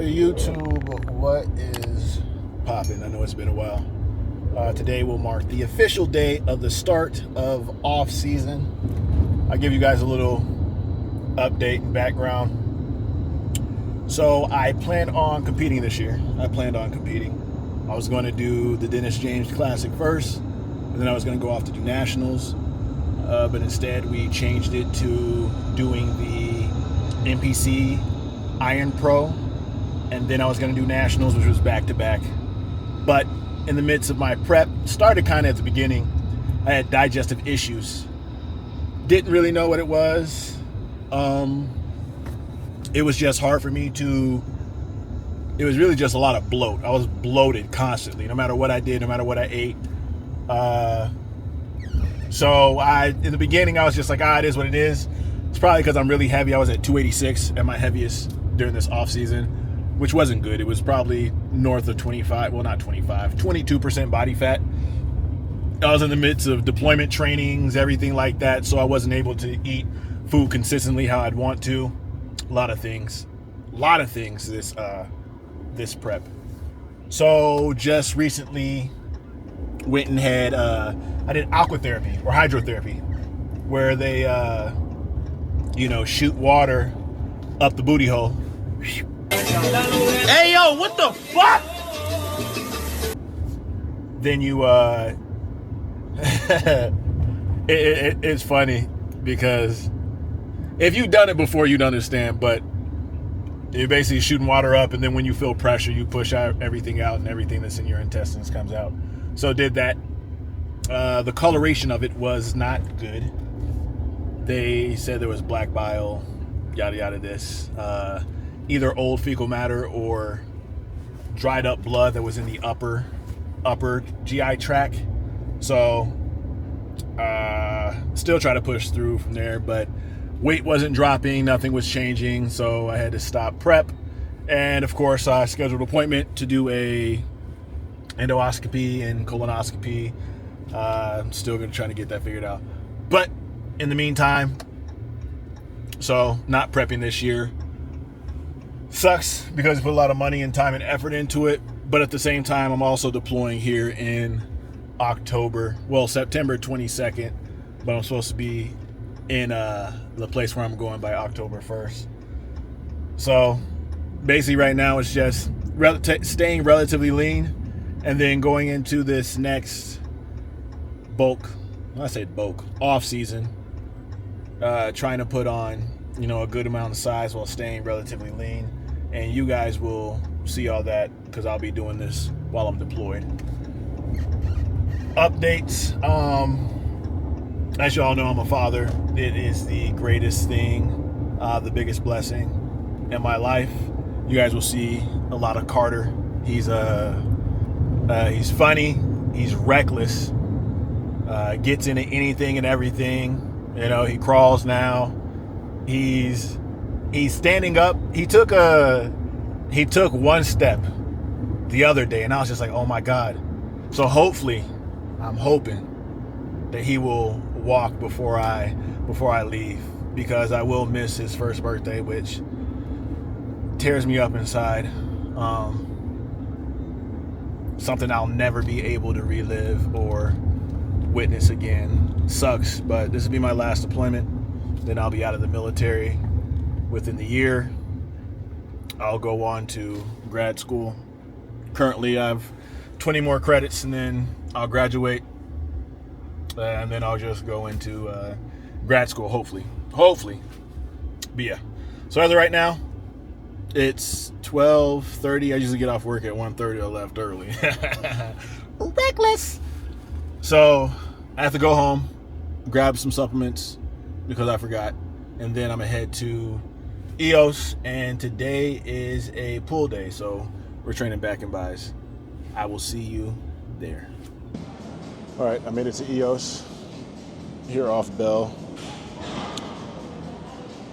YouTube, what is popping? I know it's been a while. Today will mark the official day of the start of off-season. I'll give you guys a little update and background. So I planned on competing this year. I was going to do the Dennis James Classic first, and then I was going to go off to do nationals. But instead we changed it to doing the NPC Iron Pro, and then I was going to do nationals, which was back-to-back. But in the midst of my prep, started kind of at the beginning, I had digestive issues. Didn't really know what it was. It was just hard for me to, it was really just a lot of bloat. I was bloated constantly, no matter what I did, no matter what I ate. So in the beginning, I was just like, it is what it is. It's probably because I'm really heavy. I was at 286 at my heaviest during this off season, which wasn't good. It was probably north of 25, well, not 25, 22% body fat. I was in the midst of deployment trainings, everything like that. So I wasn't able to eat food consistently how I'd want to. A lot of things this prep. So just recently went and had, I did aquatherapy or hydrotherapy, where they, shoot water up the booty hole. Hey, yo, what the fuck? Then you, it's funny because if you've done it before, you'd understand, but you're basically shooting water up, and then when you feel pressure, you push out everything out, and everything that's in your intestines comes out. So did that. The coloration of it was not good. They said there was black bile, yada yada this. Either old fecal matter or dried up blood that was in the upper GI tract. So still try to push through from there, but weight wasn't dropping, nothing was changing, so I had to stop prep. And of course I scheduled an appointment to do a endoscopy and colonoscopy. I'm still gonna try to get that figured out. But in the meantime, so not prepping this year. Sucks because I put a lot of money and time and effort into it, but at the same time, I'm also deploying here in September 22nd, but I'm supposed to be in the place where I'm going by October 1st. So basically right now it's just staying relatively lean, and then going into this next off season, trying to put on, a good amount of size while staying relatively lean. And you guys will see all that because I'll be doing this while I'm deployed. Updates. As you all know, I'm a father. It is the greatest thing, the biggest blessing in my life. You guys will see a lot of Carter. He's funny. He's reckless. Gets into anything and everything. He crawls now. He's standing up. He took one step the other day, and I was just like, oh my God. So hopefully, I'm hoping that he will walk before I leave, because I will miss his first birthday, which tears me up inside. Something I'll never be able to relive or witness again. Sucks, but this will be my last deployment. Then I'll be out of the military within the year. I'll go on to grad school. Currently I have 20 more credits, and then I'll graduate, and then I'll just go into grad school, hopefully. But yeah, so as of right now, it's 12:30. I usually get off work at 1:30. I left early. Reckless. So I have to go home, grab some supplements because I forgot, and then I'm gonna head to EOS, and today is a pool day, so we're training back and buys. I will see you there. All right, I made it to EOS here off Bell.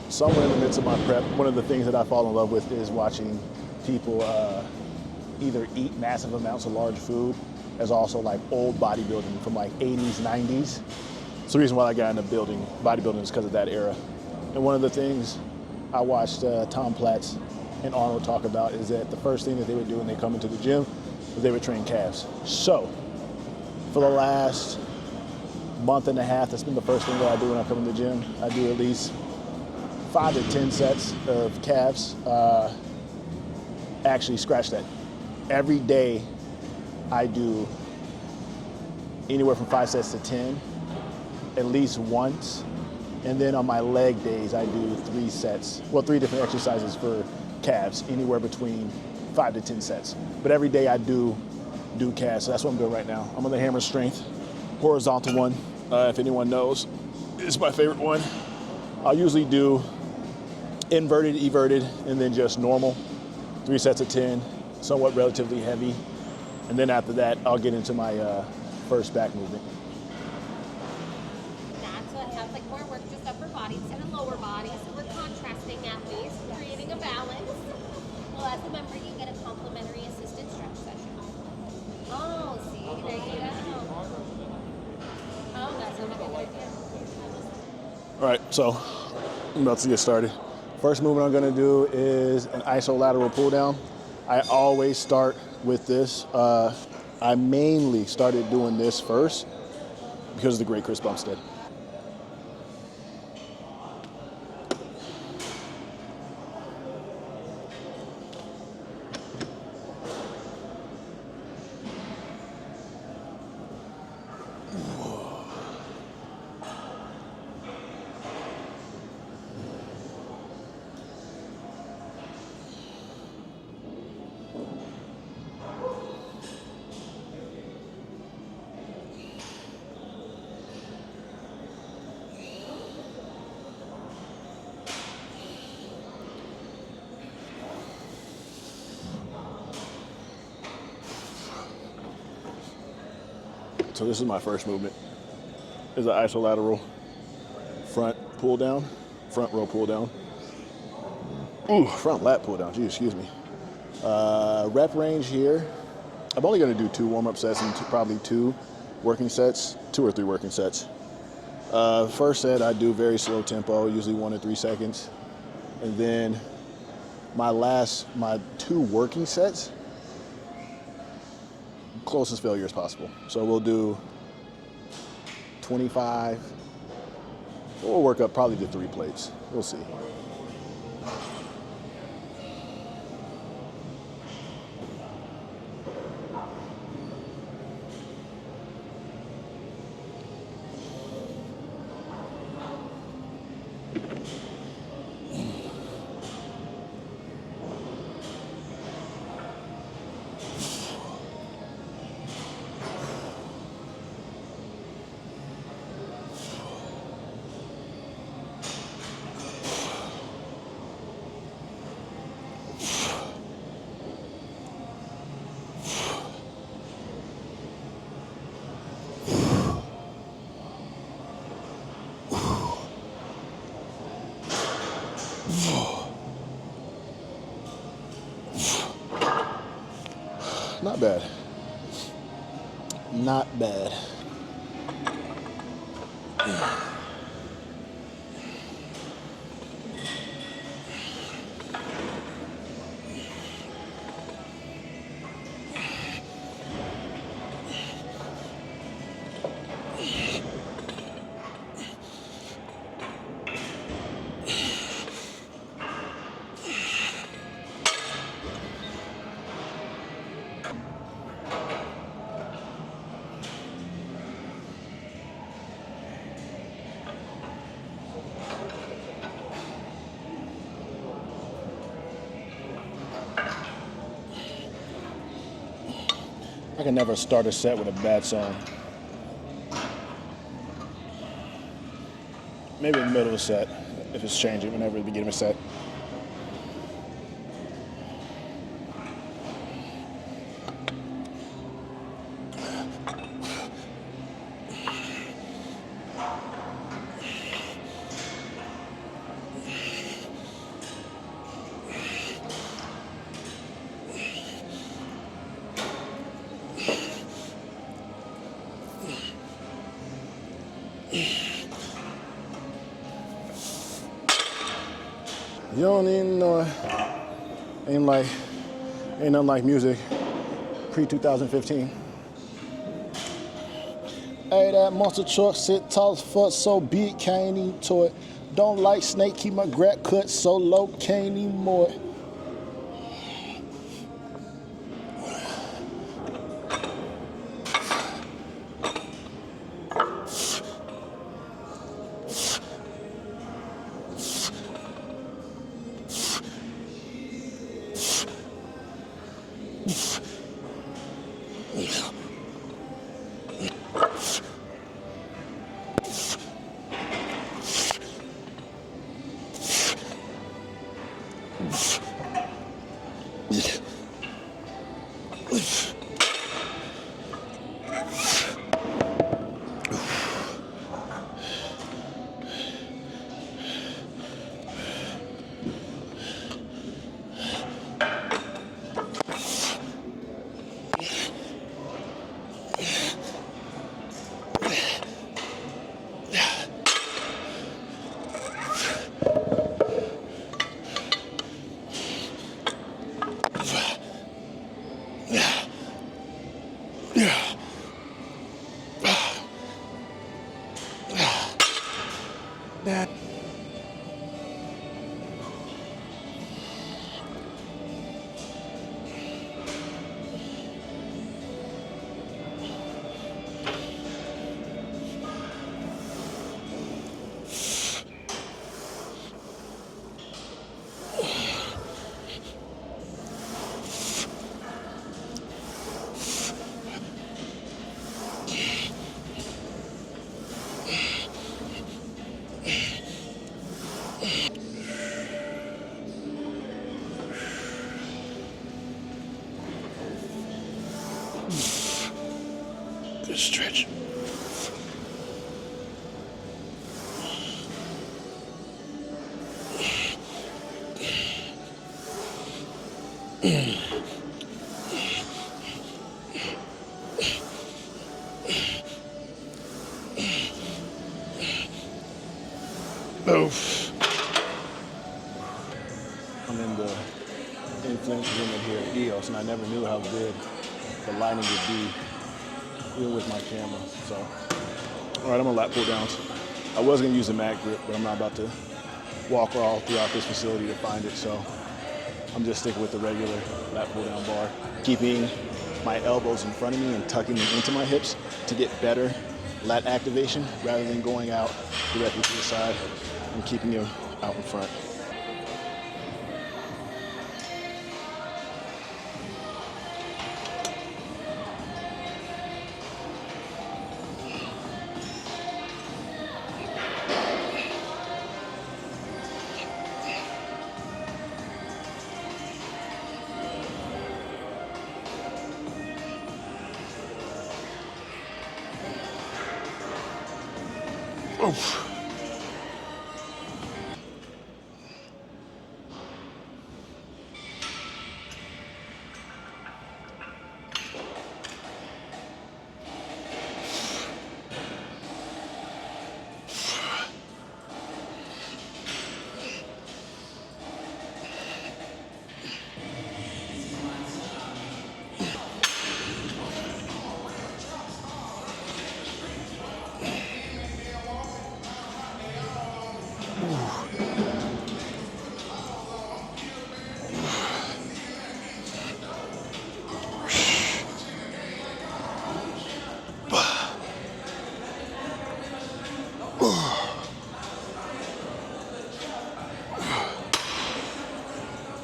Somewhere in the midst of my prep, one of the things that I fall in love with is watching people either eat massive amounts of large food, as also like old bodybuilding from like 80s, 90s. It's the reason why I got into bodybuilding is because of that era. And one of the things I watched Tom Platz and Arnold talk about is that the first thing that they would do when they come into the gym is they would train calves. So for the last month and a half, that's been the first thing that I do when I come in the gym. I do at least 5 to 10 sets of calves. Actually, scratch that. Every day I do anywhere from 5 sets to 10, at least once. And then on my leg days, I do 3 sets. Well, 3 different exercises for calves, anywhere between 5 to 10 sets. But every day I do calves, so that's what I'm doing right now. I'm on the hammer strength, horizontal one. If anyone knows, it's my favorite one. I'll usually do inverted, everted, and then just normal. 3 sets of 10, somewhat relatively heavy. And then after that, I'll get into my first back movement. That's like more work just upper body instead of lower body. So we're contrasting at least, creating a balance. Well, as a member, you get a complimentary assisted stretch session. Oh, see, there you go. Oh, that sounds like a good idea. All right, so I'm about to get started. First movement I'm gonna do is an isolateral pull down. I always start with this. I mainly started doing this first because of the great Chris Bumstead. So this is my first movement. Is an isolateral front pull down, front row pull down. Ooh, front lat pull down. Gee, excuse me. Rep range here. I'm only going to do 2 warm-up sets and probably 2 working sets, 2 or 3 working sets. First set I do very slow tempo, usually 1 to 3 seconds, and then my 2 working sets, closest failure as possible. So we'll do 25. We'll work up probably to 3 plates. We'll see. Not bad. Not bad. I can never start a set with a bad song. Maybe in the middle of a set, if it's changing, whenever at the beginning of a set. You don't even know. Ain't nothing like music pre-2015. Hey, that monster truck sit tall as fuck, so big, can't even tow it. Don't like snake, keep my grat cut so low, can't even more it. That. Good stretch. Oof. I'm in the influence room in here at EOS, and I never knew how good the lighting would be, even with my camera. So, all right, I'm gonna lap pull downs. I was gonna use the mag grip, but I'm not about to walk all throughout this facility to find it. So, I'm just sticking with the regular lap pull down bar, keeping my elbows in front of me and tucking them into my hips to get better lat activation rather than going out directly to the side and keeping them out in front. Oof.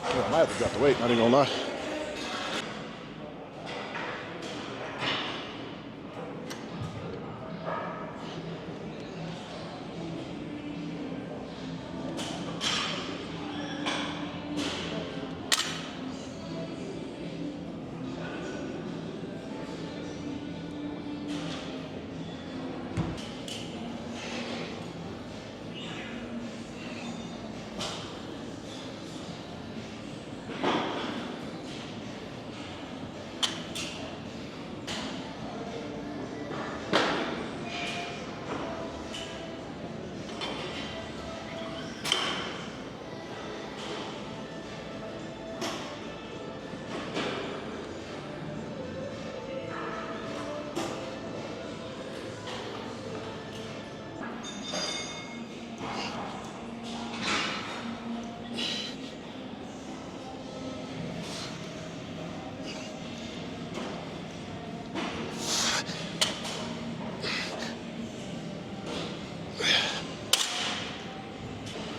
I might have to drop the weight, not even gonna lie.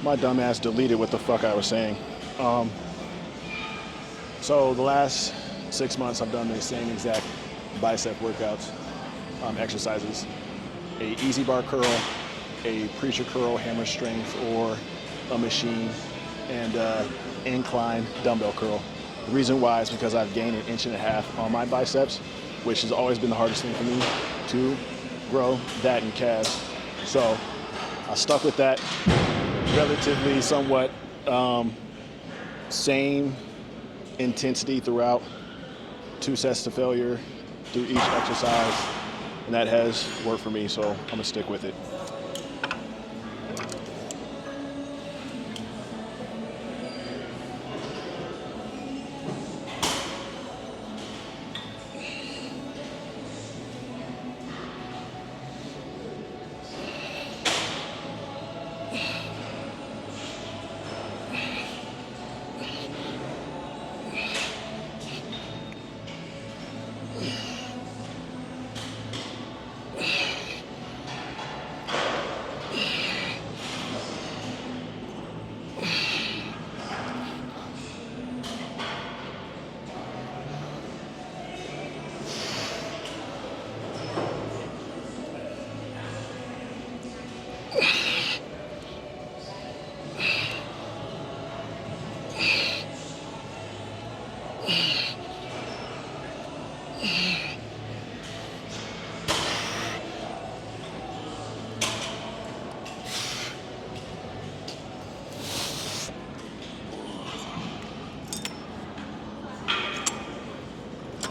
My dumbass deleted what the fuck I was saying. So the last 6 months I've done the same exact bicep workouts, exercises. A easy bar curl, a preacher curl, hammer strength, or a machine, and incline dumbbell curl. The reason why is because I've gained 1.5 inches on my biceps, which has always been the hardest thing for me to grow, that and calves. So I stuck with that relatively somewhat same intensity throughout, 2 sets to failure through each exercise, and that has worked for me, so I'm gonna stick with it.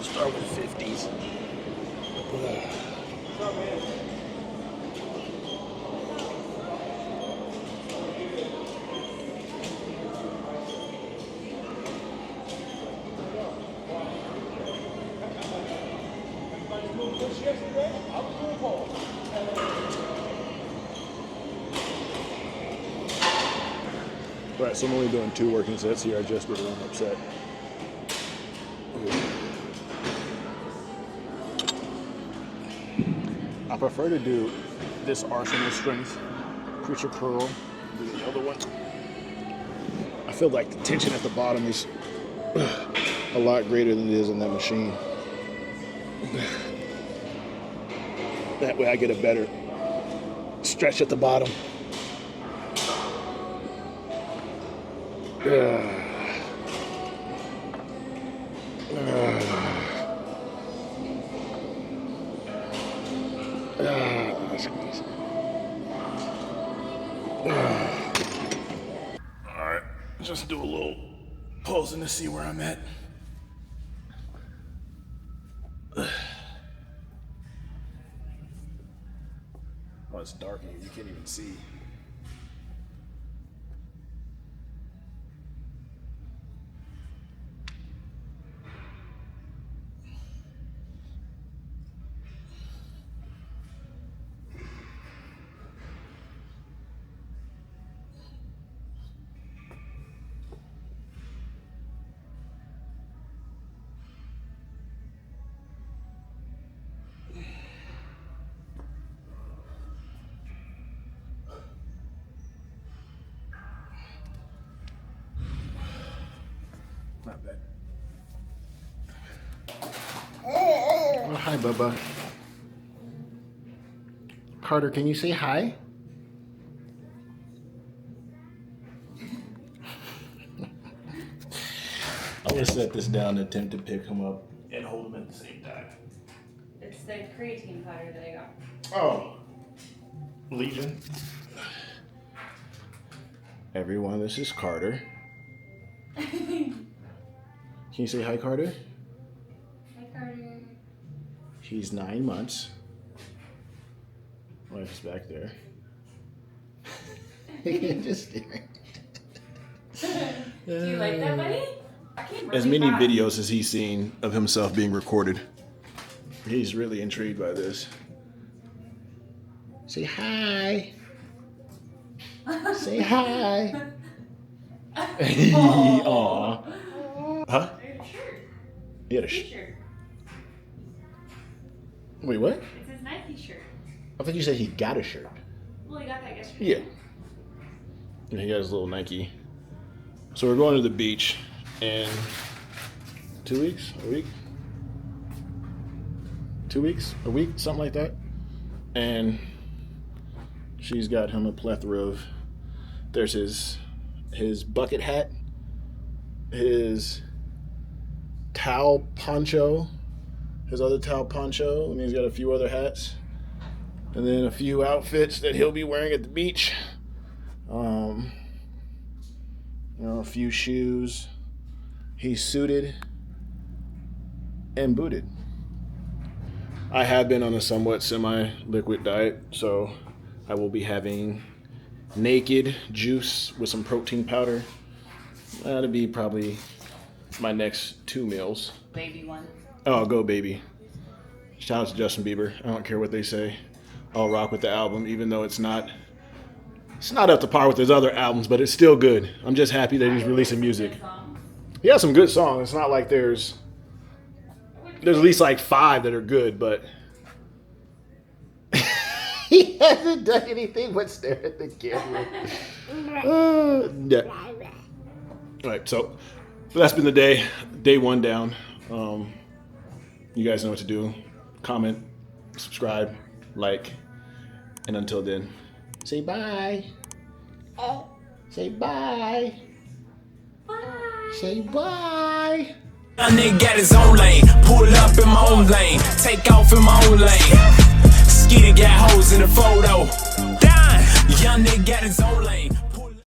Start with 50s. All right, so I'm only doing 2 working sets here. I just did 1 upset. I prefer to do this arsenal strength, preacher curl, do the other one. I feel like the tension at the bottom is a lot greater than it is in that machine. That way I get a better stretch at the bottom. Alright, just do a little posing to see where I'm at. Oh, it's dark in here, you can't even see. Not bad. Oh, hi, Bubba. Carter, can you say hi? I'm gonna set this down and attempt to pick him up and hold him at the same time. It's the creatine powder that I got. Oh, Legion. Everyone, this is Carter. Can you say hi, Carter? Hi, Carter. He's 9 months. Wife's back there. Just staring. Do you like that, buddy? I came really As many fast. videos as he's seen of himself being recorded, he's really intrigued by this. Say hi. Say hi. Aw. Huh? He had a T-shirt. Wait, what? It's his Nike shirt. I thought you said he got a shirt. Well, he got that yesterday. Yeah. And he got his little Nike. So we're going to the beach in 2 weeks, a week, 2 weeks, a week, something like that. And she's got him a plethora of, there's his bucket hat, his towel poncho, his other towel poncho, and he's got a few other hats, and then a few outfits that he'll be wearing at the beach. A few shoes. He's suited and booted. I have been on a somewhat semi-liquid diet, so I will be having naked juice with some protein powder. That'll be probably my next 2 meals. Baby one. Oh, go baby. Shout out to Justin Bieber. I don't care what they say. I'll rock with the album, even though it's not up to par with his other albums, but it's still good. I'm just happy that he's releasing music. He has some good songs. It's not like there's at least like 5 that are good, but he hasn't done anything but stare at the camera. Yeah. All right, so that's been the day 1 down. You guys know what to do. Comment, subscribe, like, and until then, say bye. Say bye. Bye. Say bye. A nigga got his own lane, pull up in my own lane, take off in my own lane. Skeeter got hoes in the photo.